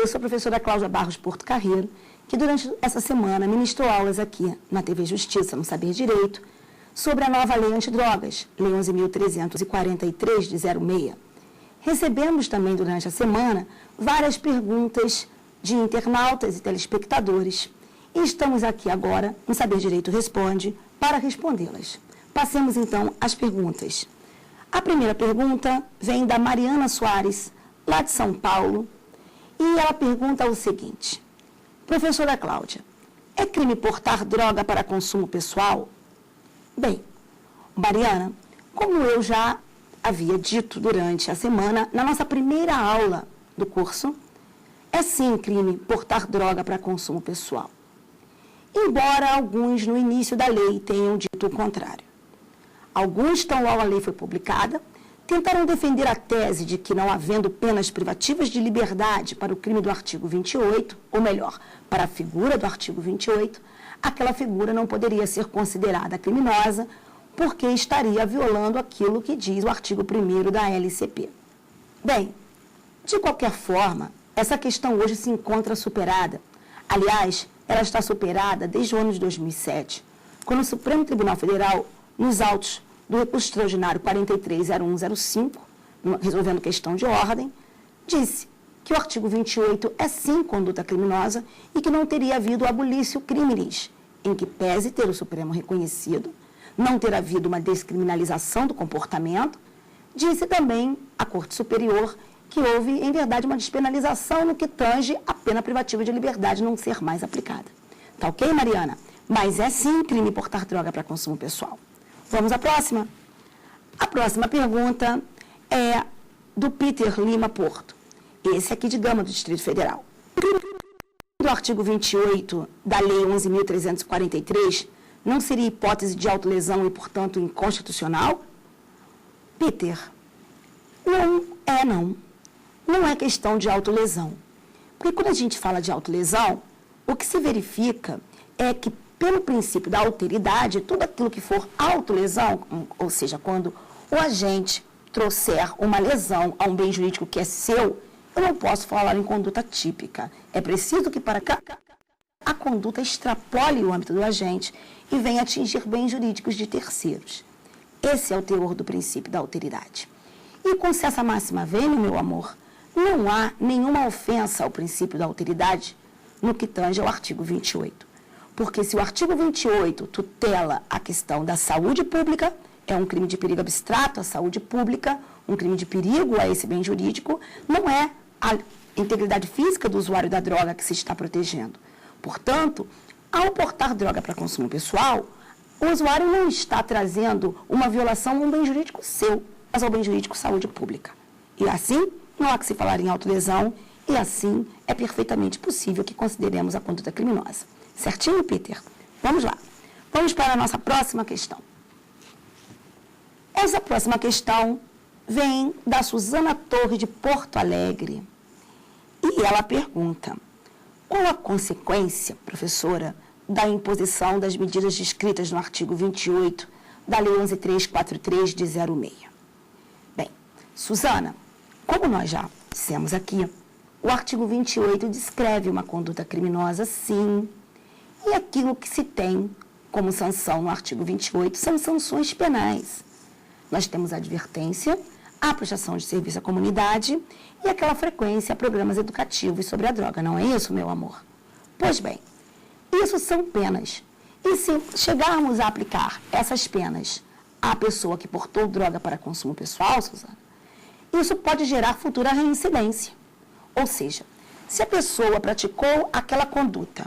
eu sou a professora Cláudia Barros Porto Carreiro, que durante essa semana ministrou aulas aqui na TV Justiça, no Saber Direito, sobre a nova lei antidrogas, Lei 11.343 de 06. Recebemos também durante a semana várias perguntas de internautas e telespectadores e estamos aqui agora no Saber Direito Responde para respondê-las. Passemos então às perguntas. A primeira pergunta vem da Mariana Soares, lá de São Paulo, e ela pergunta o seguinte: professora Cláudia, é crime portar droga para consumo pessoal? Bem, Mariana, como eu já havia dito durante a semana, na nossa primeira aula do curso, é sim crime portar droga para consumo pessoal. Embora alguns no início da lei tenham dito o contrário. Alguns, tão logo a lei foi publicada, tentaram defender a tese de que, não havendo penas privativas de liberdade para o crime do artigo 28, ou melhor, para a figura do artigo 28, aquela figura não poderia ser considerada criminosa porque estaria violando aquilo que diz o artigo 1º da LCP. Bem, de qualquer forma, essa questão hoje se encontra superada. Aliás, ela está superada desde o ano de 2007, quando o Supremo Tribunal Federal, nos autos do recurso extraordinário 430105, resolvendo questão de ordem, disse que o artigo 28 é sim conduta criminosa e que não teria havido abolicio criminis, em que pese ter o Supremo reconhecido, não ter havido uma descriminalização do comportamento. Disse também a Corte Superior que houve, em verdade, uma despenalização no que tange a pena privativa de liberdade não ser mais aplicada. Tá ok, Mariana? Mas é sim crime portar droga para consumo pessoal. Vamos à próxima? A próxima pergunta é do Peter Lima Porto. Esse aqui de Gama, do Distrito Federal. Do artigo 28 da Lei 11.343, não seria hipótese de autolesão e, portanto, inconstitucional? Peter, não. Não é questão de autolesão. Porque quando a gente fala de autolesão, o que se verifica é que, pelo princípio da alteridade, tudo aquilo que for autolesão, ou seja, quando o agente trouxer uma lesão a um bem jurídico que é seu, eu não posso falar em conduta típica. É preciso que para cá a conduta extrapole o âmbito do agente e venha atingir bens jurídicos de terceiros. Esse é o teor do princípio da alteridade. E com se essa máxima vem, meu amor, não há nenhuma ofensa ao princípio da alteridade no que tange ao artigo 28. Porque se o artigo 28 tutela a questão da saúde pública, é um crime de perigo abstrato à saúde pública, um crime de perigo a esse bem jurídico, não é a integridade física do usuário da droga que se está protegendo. Portanto, ao portar droga para consumo pessoal, o usuário não está trazendo uma violação a um bem jurídico seu, mas ao bem jurídico saúde pública. E assim, não há que se falar em autolesão, e assim é perfeitamente possível que consideremos a conduta criminosa. Certinho, Peter? Vamos lá. Vamos para a nossa próxima questão. Essa próxima questão vem da Suzana Torre, de Porto Alegre. E ela pergunta: qual a consequência, professora, da imposição das medidas descritas no artigo 28 da Lei 11.343 de 06? Bem, Suzana, como nós já dissemos aqui, o artigo 28 descreve uma conduta criminosa, sim, e aquilo que se tem como sanção no artigo 28 são sanções penais. Nós temos a advertência, a prestação de serviço à comunidade e aquela frequência a programas educativos sobre a droga, não é isso, meu amor? Pois bem, isso são penas. E se chegarmos a aplicar essas penas à pessoa que portou droga para consumo pessoal, Suzana, isso pode gerar futura reincidência. Ou seja, se a pessoa praticou aquela conduta,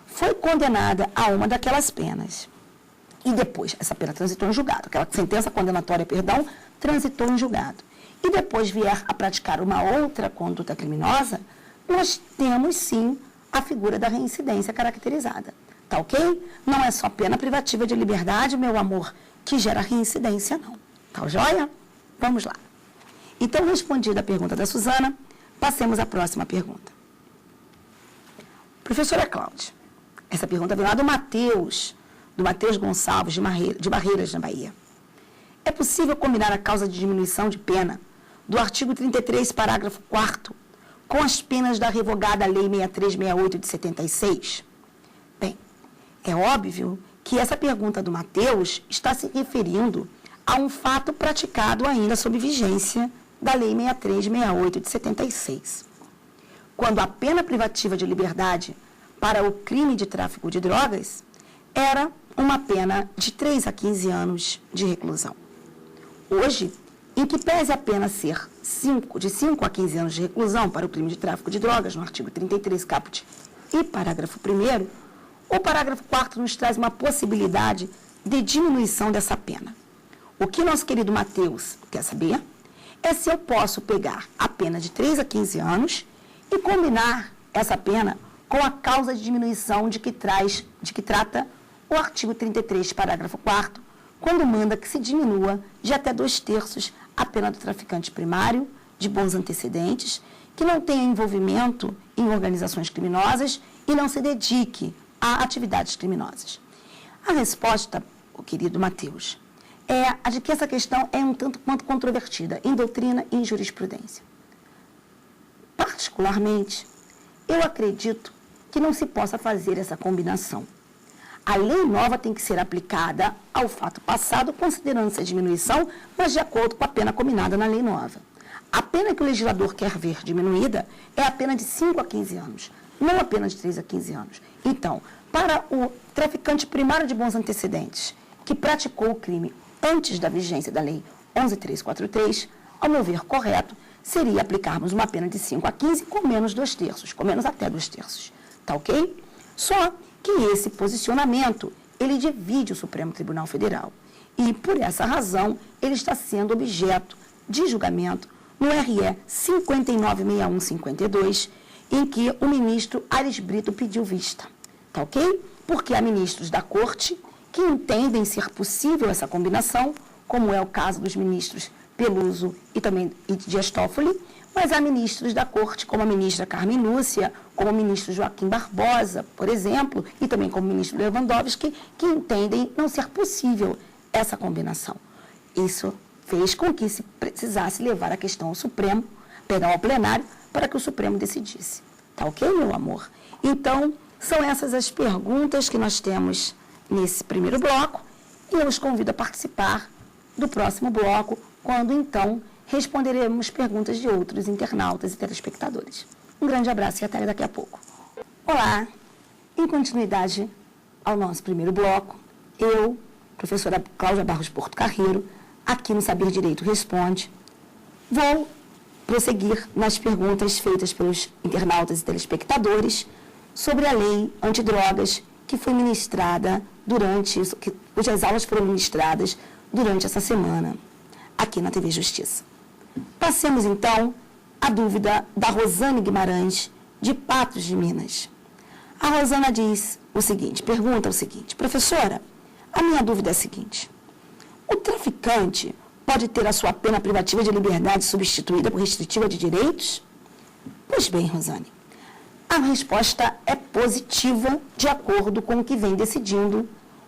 foi condenada a uma daquelas penas, e depois essa pena transitou em julgado, aquela sentença condenatória, transitou em julgado, e depois vier a praticar uma outra conduta criminosa, nós temos sim a figura da reincidência caracterizada. Tá ok? Não é só pena privativa de liberdade, meu amor, que gera reincidência, não. Tá joia? Vamos lá. Então, respondida a pergunta da Suzana, passemos à próxima pergunta. Professora Cláudia, essa pergunta vem lá do Matheus Gonçalves, de Barreiras, na Bahia. É possível combinar a causa de diminuição de pena do artigo 33, parágrafo 4º, com as penas da revogada Lei 6368 de 76? Bem, é óbvio que essa pergunta do Matheus está se referindo a um fato praticado ainda sob vigência da Lei 6368 de 76, quando a pena privativa de liberdade para o crime de tráfico de drogas era uma pena de 3 a 15 anos de reclusão. Hoje, em que pese a pena ser de 5 a 15 anos de reclusão para o crime de tráfico de drogas, no artigo 33, caput e parágrafo 1º, o parágrafo 4º nos traz uma possibilidade de diminuição dessa pena. O que nosso querido Matheus quer saber é se eu posso pegar a pena de 3 a 15 anos e combinar essa pena com a causa de diminuição de que trata o artigo 33, parágrafo 4º, quando manda que se diminua de até 2/3 a pena do traficante primário, de bons antecedentes, que não tenha envolvimento em organizações criminosas e não se dedique a atividades criminosas. A resposta, o querido Matheus, é a de que essa questão é um tanto quanto controvertida em doutrina e em jurisprudência. Particularmente, eu acredito que não se possa fazer essa combinação. A lei nova tem que ser aplicada ao fato passado, considerando essa diminuição, mas de acordo com a pena combinada na lei nova. A pena que o legislador quer ver diminuída é a pena de 5 a 15 anos, não a pena de 3 a 15 anos. Então, para o traficante primário de bons antecedentes, que praticou o crime antes da vigência da lei 11.343, ao meu ver correto, seria aplicarmos uma pena de 5 a 15 com menos 2/3, com menos até 2/3. Tá ok? Só que esse posicionamento, ele divide o Supremo Tribunal Federal. E, por essa razão, ele está sendo objeto de julgamento no RE 596152, em que o ministro Aires Brito pediu vista. Tá ok? Porque há ministros da Corte que entendem ser possível essa combinação, como é o caso dos ministros Peluso e também Dias Toffoli, mas há ministros da Corte, como a ministra Carmen Lúcia, como o ministro Joaquim Barbosa, por exemplo, e também como o ministro Lewandowski, que entendem não ser possível essa combinação. Isso fez com que se precisasse levar a questão ao Supremo, pegar ao plenário, para que o Supremo decidisse. Tá ok, meu amor? Então, são essas as perguntas que nós temos nesse primeiro bloco, e eu os convido a participar do próximo bloco, quando, então, responderemos perguntas de outros internautas e telespectadores. Um grande abraço e até daqui a pouco. Olá! Em continuidade ao nosso primeiro bloco, eu, professora Cláudia Barros Porto Carreiro, aqui no Saber Direito Responde, vou prosseguir nas perguntas feitas pelos internautas e telespectadores sobre a lei antidrogas que foi ministrada cujas aulas foram ministradas durante essa semana, aqui na TV Justiça. Passemos, então, à dúvida da Rosane Guimarães, de Patos de Minas. A Rosana diz o seguinte, pergunta o seguinte: professora, a minha dúvida é a seguinte: o traficante pode ter a sua pena privativa de liberdade substituída por restritiva de direitos? Pois bem, Rosane, a resposta é positiva de acordo com o que vem decidindo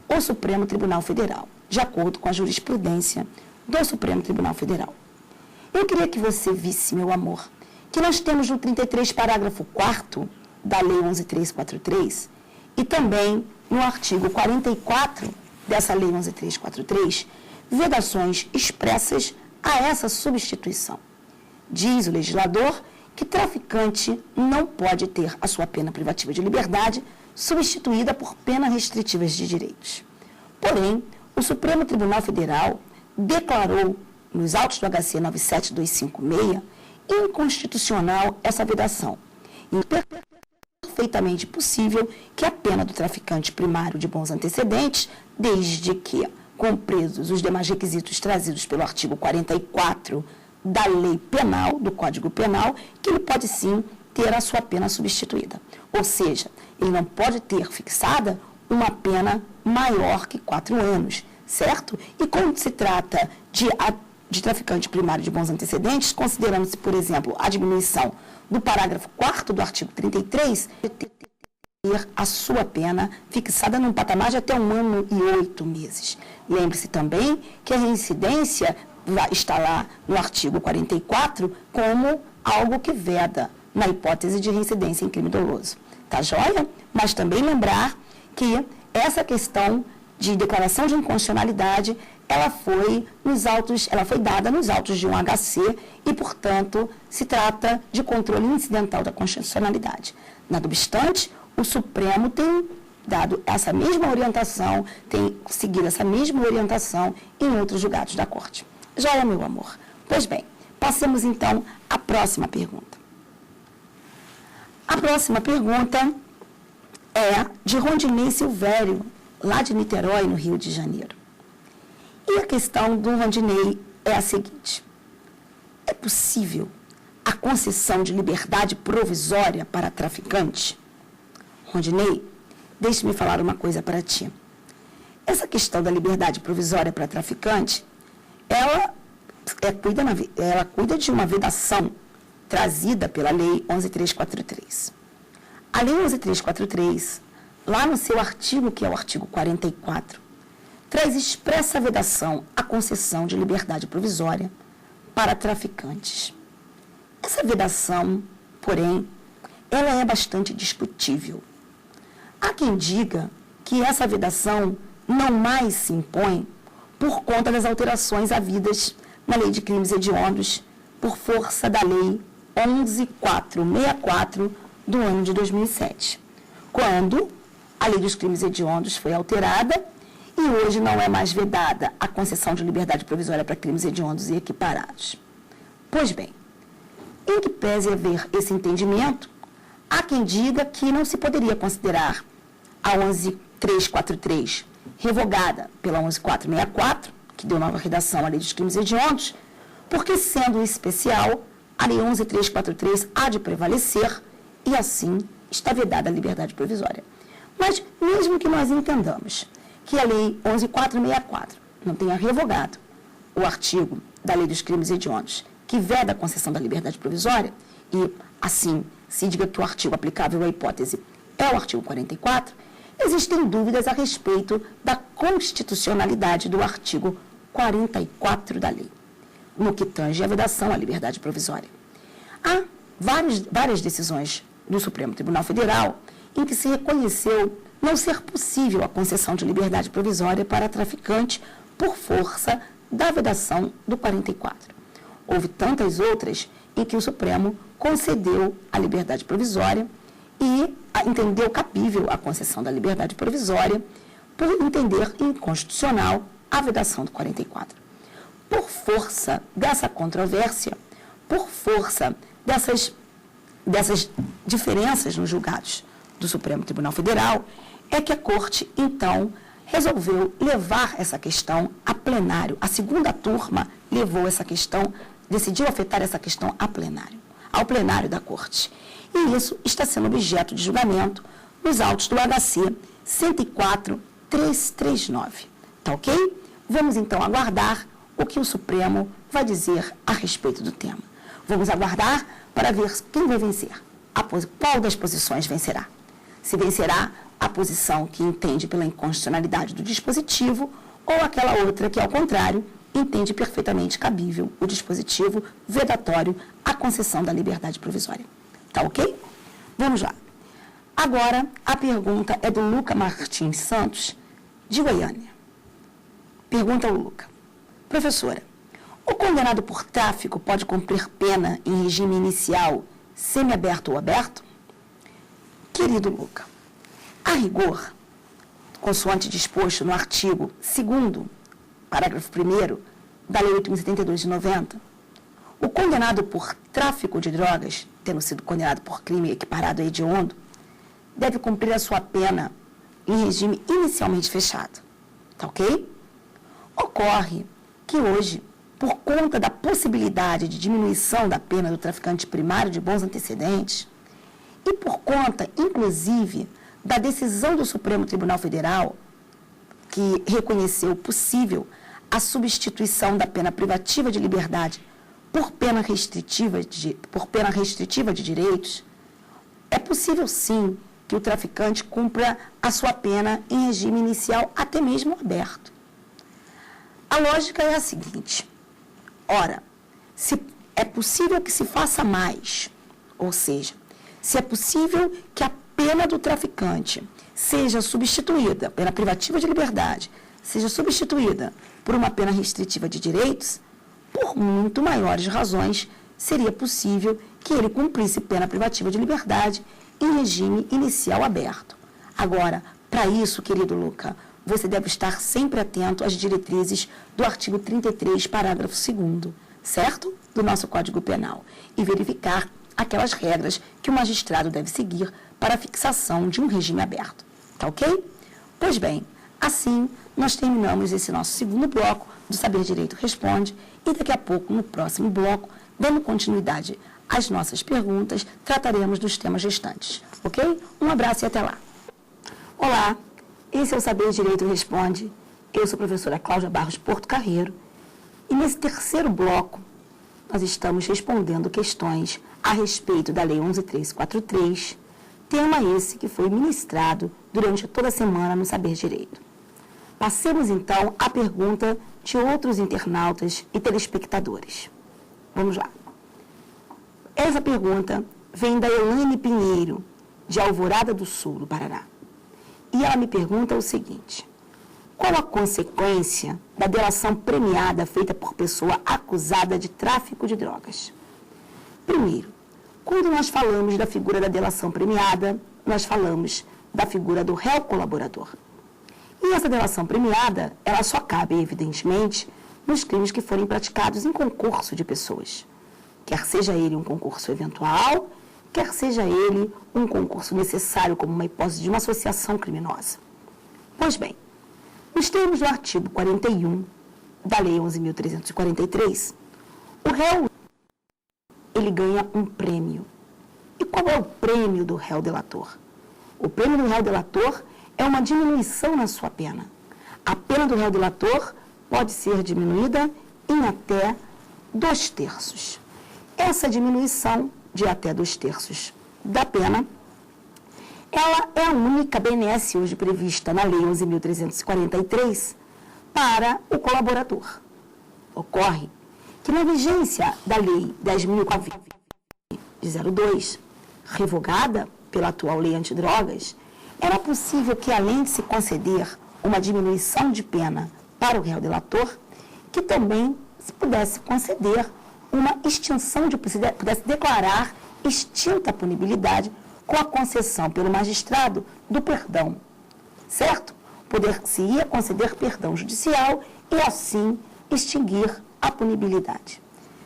o Supremo Tribunal Federal, de acordo com a jurisprudência do Supremo Tribunal Federal. Eu queria que você visse, meu amor, que nós temos no 33, parágrafo 4º da Lei 11.343 e também no artigo 44 dessa Lei 11.343, vedações expressas a essa substituição. Diz o legislador que traficante não pode ter a sua pena privativa de liberdade substituída por penas restritivas de direitos. Porém, o Supremo Tribunal Federal declarou, nos autos do HC 97256, inconstitucional essa vedação. E perfeitamente possível que a pena do traficante primário de bons antecedentes, desde que cumpridos os demais requisitos trazidos pelo artigo 44 da Lei Penal, do Código Penal, que ele pode sim ter a sua pena substituída. Ou seja, ele não pode ter fixada uma pena maior que 4 anos, certo? E quando se trata de traficante primário de bons antecedentes, considerando-se, por exemplo, a diminuição do parágrafo 4º do artigo 33, ter a sua pena fixada num patamar de até 1 ano e 8 meses. Lembre-se também que a reincidência está lá no artigo 44 como algo que veda na hipótese de reincidência em crime doloso. Tá joia? Mas também lembrar que essa questão de declaração de inconstitucionalidade, ela foi dada nos autos de um HC e, portanto, se trata de controle incidental da constitucionalidade. Nada obstante, o Supremo tem dado essa mesma orientação, tem seguido essa mesma orientação em outros julgados da Corte. Joia, meu amor. Pois bem, passemos então à próxima pergunta. A próxima pergunta é de Rondinei Silvério, lá de Niterói, no Rio de Janeiro. E a questão do Rondinei é a seguinte: é possível a concessão de liberdade provisória para traficante? Rondinei, deixe-me falar uma coisa para ti. Essa questão da liberdade provisória para traficante, ela cuida de uma vedação trazida pela Lei 11.343. A Lei 11.343, lá no seu artigo, que é o artigo 44, traz expressa vedação à concessão de liberdade provisória para traficantes. Essa vedação, porém, ela é bastante discutível. Há quem diga que essa vedação não mais se impõe por conta das alterações havidas na Lei de Crimes Hediondos por força da Lei 11.464 do ano de 2007, quando a Lei dos Crimes Hediondos foi alterada e hoje não é mais vedada a concessão de liberdade provisória para crimes hediondos e equiparados. Pois bem, em que pese haver esse entendimento, há quem diga que não se poderia considerar a 11.343 revogada pela 11.464, que deu nova redação à Lei dos Crimes Hediondos, porque, sendo especial, a Lei 11.343 há de prevalecer e, assim, está vedada a liberdade provisória. Mas, mesmo que nós entendamos que a Lei 11.464 não tenha revogado o artigo da Lei dos Crimes Hediondos, que veda a concessão da liberdade provisória, e, assim, se diga que o artigo aplicável à hipótese é o artigo 44, existem dúvidas a respeito da constitucionalidade do artigo 44 da lei, no que tange a vedação à liberdade provisória. Há várias decisões do Supremo Tribunal Federal em que se reconheceu não ser possível a concessão de liberdade provisória para traficante por força da vedação do 44. Houve tantas outras em que o Supremo concedeu a liberdade provisória e entendeu cabível a concessão da liberdade provisória por entender inconstitucional a vedação do 44. Por força dessa controvérsia, por força dessas diferenças nos julgados do Supremo Tribunal Federal, é que a Corte, então, resolveu levar essa questão a plenário. A segunda turma levou essa questão, decidiu afetar essa questão ao plenário da Corte. E isso está sendo objeto de julgamento nos autos do HC 104.339. Tá ok? Vamos, então, aguardar o que o Supremo vai dizer a respeito do tema. Vamos aguardar para ver quem vai vencer. Qual das posições vencerá? Se vencerá a posição que entende pela inconstitucionalidade do dispositivo ou aquela outra que, ao contrário, entende perfeitamente cabível o dispositivo vedatório à concessão da liberdade provisória. Tá ok? Vamos lá. Agora, a pergunta é do Luca Martins Santos, de Goiânia. Pergunta ao Luca: professora, o condenado por tráfico pode cumprir pena em regime inicial, semiaberto ou aberto? Querido Luca, a rigor, consoante disposto no artigo 2º, parágrafo 1º, da Lei 8.072 de 90, o condenado por tráfico de drogas, tendo sido condenado por crime equiparado a hediondo, deve cumprir a sua pena em regime inicialmente fechado. Tá ok? Ocorre que hoje, por conta da possibilidade de diminuição da pena do traficante primário de bons antecedentes e por conta, inclusive, da decisão do Supremo Tribunal Federal, que reconheceu possível a substituição da pena privativa de liberdade por pena restritiva de direitos, é possível, sim, que o traficante cumpra a sua pena em regime inicial, até mesmo aberto. A lógica é a seguinte: ora, se é possível que se faça mais Ou seja, se é possível que a pena do traficante seja substituída, pena privativa de liberdade, seja substituída por uma pena restritiva de direitos, por muito maiores razões, seria possível que ele cumprisse pena privativa de liberdade em regime inicial aberto. Agora, para isso, querido Luca, você deve estar sempre atento às diretrizes do artigo 33, parágrafo 2º, certo? Do nosso Código Penal, e verificar aquelas regras que o magistrado deve seguir para a fixação de um regime aberto. Tá ok? Pois bem, assim nós terminamos esse nosso segundo bloco do Saber Direito Responde e daqui a pouco, no próximo bloco, dando continuidade às nossas perguntas, trataremos dos temas restantes. Ok? Um abraço e até lá. Olá, esse é o Saber Direito Responde. Eu sou a professora Cláudia Barros Porto Carreiro e nesse terceiro bloco nós estamos respondendo questões a respeito da Lei 11.343, tema esse que foi ministrado durante toda a semana no Saber Direito. Passemos, então, à pergunta de outros internautas e telespectadores. Vamos lá. Essa pergunta vem da Elaine Pinheiro, de Alvorada do Sul, do Paraná. E ela me pergunta o seguinte: qual a consequência da delação premiada feita por pessoa acusada de tráfico de drogas? Primeiro, quando nós falamos da figura da delação premiada, nós falamos da figura do réu colaborador. E essa delação premiada, ela só cabe, evidentemente, nos crimes que forem praticados em concurso de pessoas. Quer seja ele um concurso eventual, quer seja ele um concurso necessário como uma hipótese de uma associação criminosa. Pois bem, nos termos do artigo 41 da Lei 11.343, o réu, ele ganha um prêmio. E qual é o prêmio do réu delator? O prêmio do réu delator é uma diminuição na sua pena. A pena do réu delator pode ser diminuída em até 2/3. Essa diminuição de até 2/3 da pena, ela é a única benesse hoje prevista na Lei 11.343 para o colaborador. Ocorre que na vigência da Lei 10.002, revogada pela atual Lei Antidrogas, era possível que, além de se conceder uma diminuição de pena para o réu delator, que também se pudesse conceder uma extinção pudesse declarar extinta a punibilidade com a concessão pelo magistrado do perdão, certo? Poder-se-ia conceder perdão judicial e, assim, extinguir a punibilidade.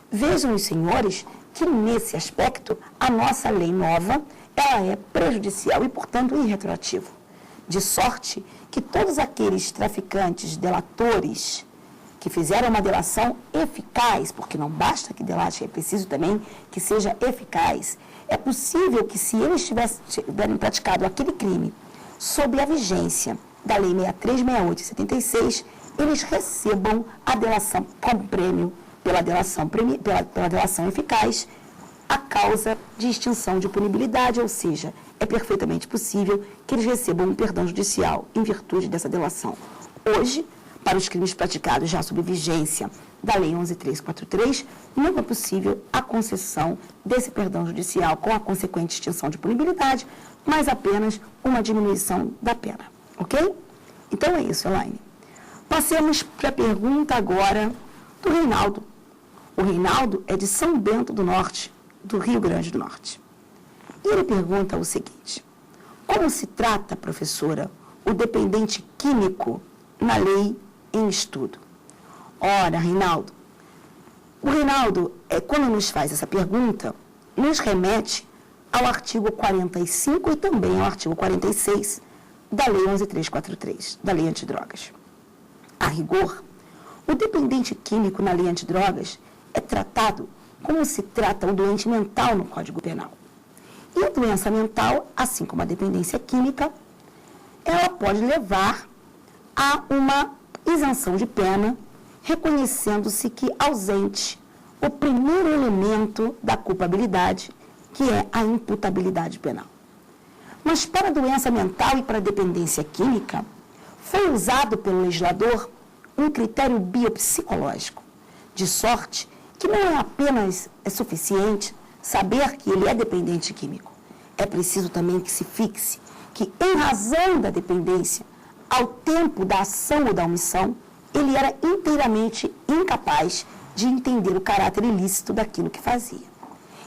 Vejam os senhores que, nesse aspecto, a nossa lei nova, ela é prejudicial e, portanto, irretroativa. De sorte que todos aqueles traficantes, delatores, que fizeram uma delação eficaz, porque não basta que delate, é preciso também que seja eficaz. É possível que, se eles tiverem praticado aquele crime sob a vigência da Lei 63, 68 e 76, eles recebam a delação como prêmio pela delação eficaz, a causa de extinção de punibilidade, ou seja, é perfeitamente possível que eles recebam um perdão judicial em virtude dessa delação. Hoje, para os crimes praticados já sob vigência da Lei 11.343, não é possível a concessão desse perdão judicial com a consequente extinção de punibilidade, mas apenas uma diminuição da pena, ok? Então é isso, Elaine. Passemos para a pergunta agora do Reinaldo. O Reinaldo é de São Bento do Norte, do Rio Grande do Norte. E ele pergunta o seguinte: como se trata, professora, o dependente químico na lei em estudo? Ora, Reinaldo, o Reinaldo, quando nos faz essa pergunta, nos remete ao artigo 45 e também ao artigo 46 da Lei 11.343, da Lei Antidrogas. A rigor, o dependente químico na Lei Antidrogas é tratado como se trata o doente mental no Código Penal. E a doença mental, assim como a dependência química, ela pode levar a uma isenção de pena, reconhecendo-se que ausente o primeiro elemento da culpabilidade, que é a imputabilidade penal. Mas para a doença mental e para a dependência química, foi usado pelo legislador um critério biopsicológico, de sorte que não é apenas suficiente saber que ele é dependente químico, é preciso também que se fixe que, em razão da dependência, ao tempo da ação ou da omissão, ele era inteiramente incapaz de entender o caráter ilícito daquilo que fazia.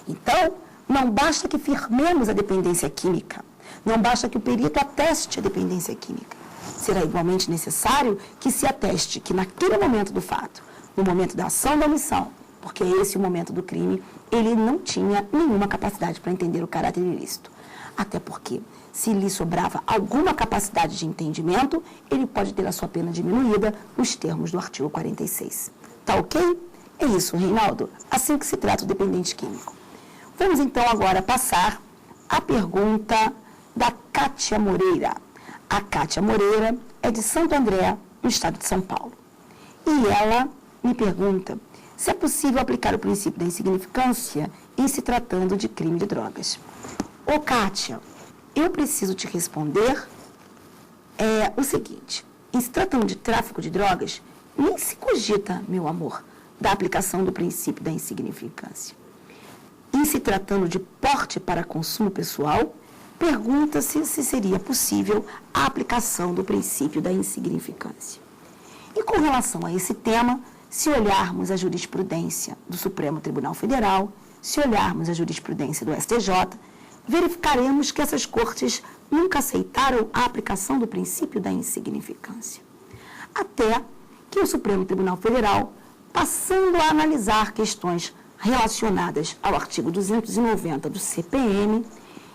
Então, não basta que firmemos a dependência química, não basta que o perito ateste a dependência química. Será igualmente necessário que se ateste que naquele momento do fato, no momento da ação ou da omissão, porque esse é o momento do crime, ele não tinha nenhuma capacidade para entender o caráter ilícito. Até porque, se lhe sobrava alguma capacidade de entendimento, ele pode ter a sua pena diminuída nos termos do artigo 46. Tá ok? É isso, Reinaldo. Assim que se trata o dependente químico. Vamos então agora passar à pergunta da Cátia Moreira. A Cátia Moreira é de Santo André, no estado de São Paulo. E ela me pergunta se é possível aplicar o princípio da insignificância em se tratando de crime de drogas. Ô, Cátia, eu preciso te responder o seguinte. Em se tratando de tráfico de drogas, nem se cogita, meu amor, da aplicação do princípio da insignificância. Em se tratando de porte para consumo pessoal, pergunta-se se seria possível a aplicação do princípio da insignificância. E com relação a esse tema, se olharmos a jurisprudência do Supremo Tribunal Federal, se olharmos a jurisprudência do STJ, verificaremos que essas cortes nunca aceitaram a aplicação do princípio da insignificância. Até que o Supremo Tribunal Federal, passando a analisar questões relacionadas ao artigo 290 do CPM,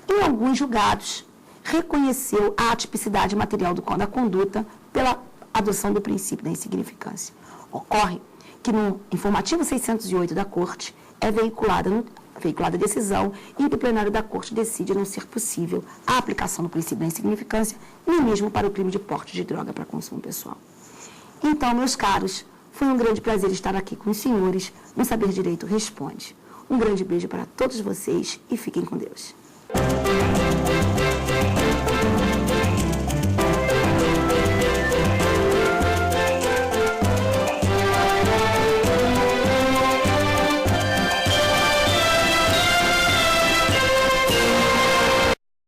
em alguns julgados, reconheceu a atipicidade material da conduta pela adoção do princípio da insignificância. Ocorre que no informativo 608 da Corte é veiculada a decisão em que o plenário da Corte decide não ser possível a aplicação do princípio da insignificância, nem mesmo para o crime de porte de droga para consumo pessoal. Então, meus caros, foi um grande prazer estar aqui com os senhores no Saber Direito Responde. Um grande beijo para todos vocês e fiquem com Deus.